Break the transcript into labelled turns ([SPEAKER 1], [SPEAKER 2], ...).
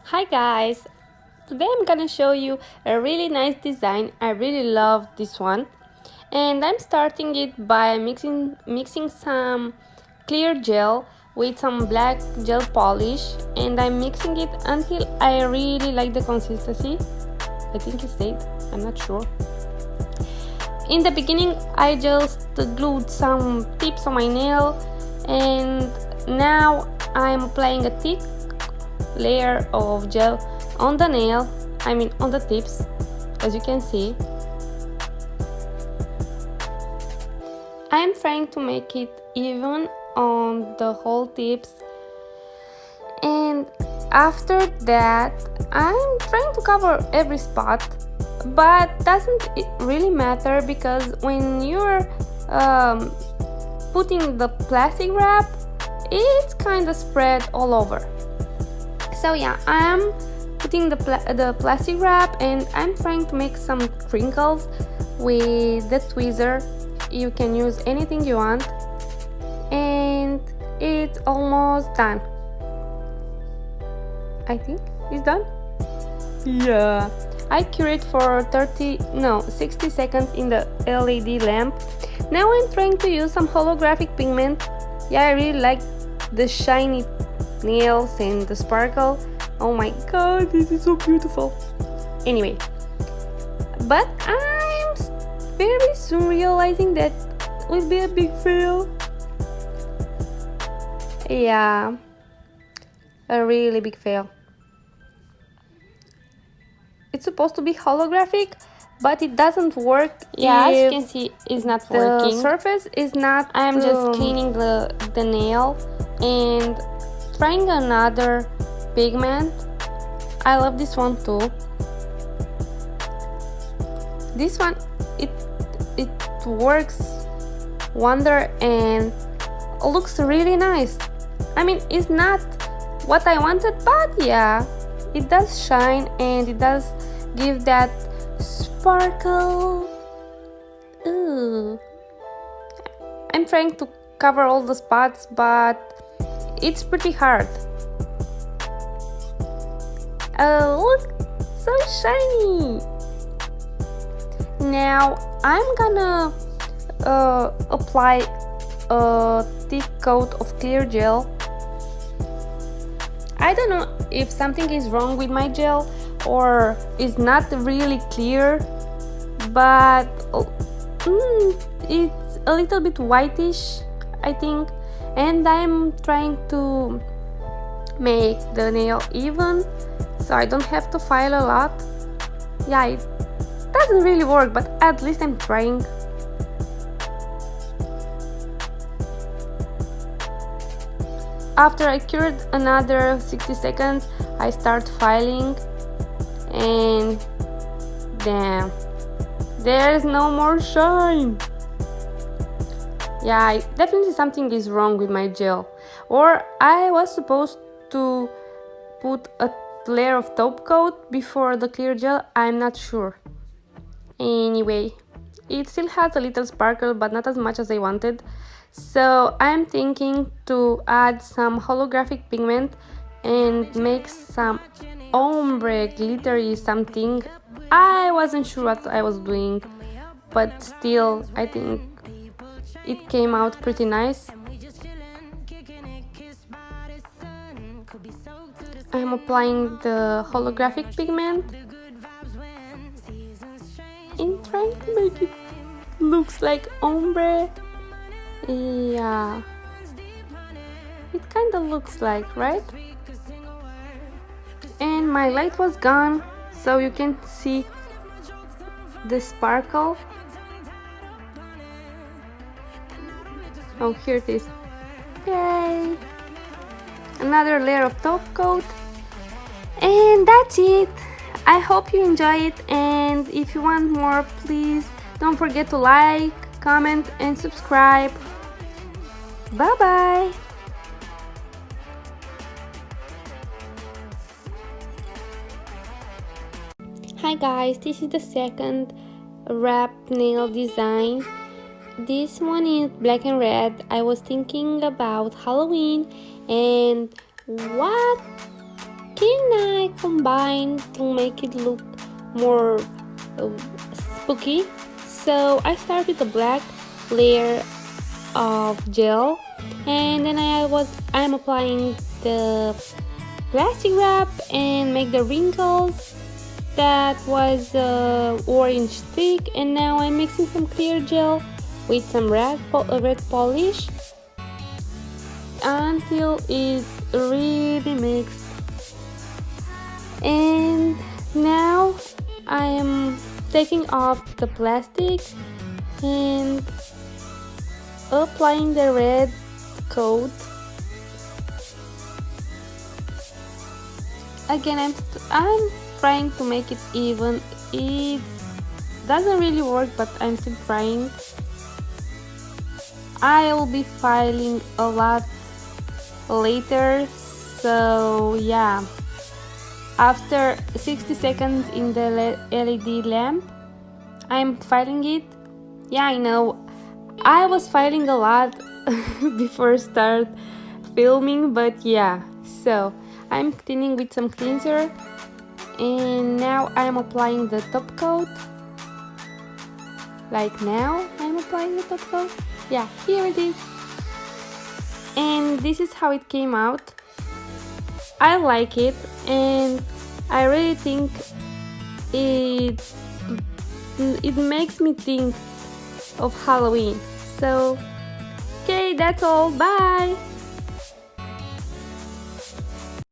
[SPEAKER 1] Hi guys! Today I'm gonna show you a really nice design. I really love this one. And I'm starting it by mixing some clear gel with some black gel polish, and I'm mixing it until I really like the consistency. I think it's it, I'm not sure. In the beginning I just glued some tips on my nail, and now I'm applying a thick layer of gel on the nail, on the tips, as you can see. I'm trying to make it even on the whole tips, and after that I'm trying to cover every spot, but doesn't it really matter because when you're putting the plastic wrap, it's kind of spread all over. So yeah, I'm putting the plastic wrap, and I'm trying to make some crinkles with the tweezer. You can use anything you want, and it's almost done. I think it's done. Yeah, I cure it for 60 seconds in the LED lamp. Now I'm trying to use some holographic pigment. Yeah, I really like the shiny nails and the sparkle. Oh my god, this is so beautiful. Anyway, but I'm very soon realizing that will be a big fail. Yeah, a really big fail. It's supposed to be holographic, but it doesn't work. Yeah, as you can see, it's not working. The surface is not. I'm just cleaning the nail and trying another pigment. I love this one too. This one, it works wonder and looks really nice. It's not what I wanted, but yeah, it does shine and it does give that sparkle. Ooh. I'm trying to cover all the spots, but it's pretty hard. Oh, look, so shiny. Now I'm gonna apply a thick coat of clear gel. I don't know if something is wrong with my gel or it's not really clear, but it's a little bit whitish, I think, and I'm trying to make the nail even so I don't have to file a lot. Yeah, it doesn't really work, but at least I'm trying. After I cured another 60 seconds, I start filing, and damn, there's no more shine. Yeah, definitely something is wrong with my gel, or I was supposed to put a layer of top coat before the clear gel. I'm not sure. Anyway, it still has a little sparkle, but not as much as I wanted, so I'm thinking to add some holographic pigment and make some ombre glittery something. I wasn't sure what I was doing, but still I think it came out pretty nice. I'm applying the holographic pigment and trying to make it looks like ombre. Yeah, it kind of looks like, right? And my light was gone, so you can see the sparkle. Oh, here it is. Yay! Another layer of top coat, and that's it. I hope you enjoy it, and if you want more, please don't forget to like, comment and subscribe. Bye bye. Hi guys, this is the second wrap nail design. This one is black and red. I was thinking about Halloween and what can I combine to make it look more spooky. So I start with a black layer of gel, and then I'm applying the plastic wrap and make the wrinkles. That was orange stick, and now I'm mixing some clear gel with some red polish until it's really mixed. And now I am taking off the plastic and applying the red coat. Again, I'm trying to make it even. It doesn't really work, but I'm still trying. I'll be filing a lot later, so yeah. After 60 seconds in the LED lamp, I'm filing it. Yeah, I know, I was filing a lot before start filming, but yeah. So I'm cleaning with some cleanser, and now I'm applying the top coat. Like now, I'm applying the top coat. Yeah, here it is. And this is how it came out. I like it, and I really think it makes me think of Halloween. So, okay, that's all. Bye!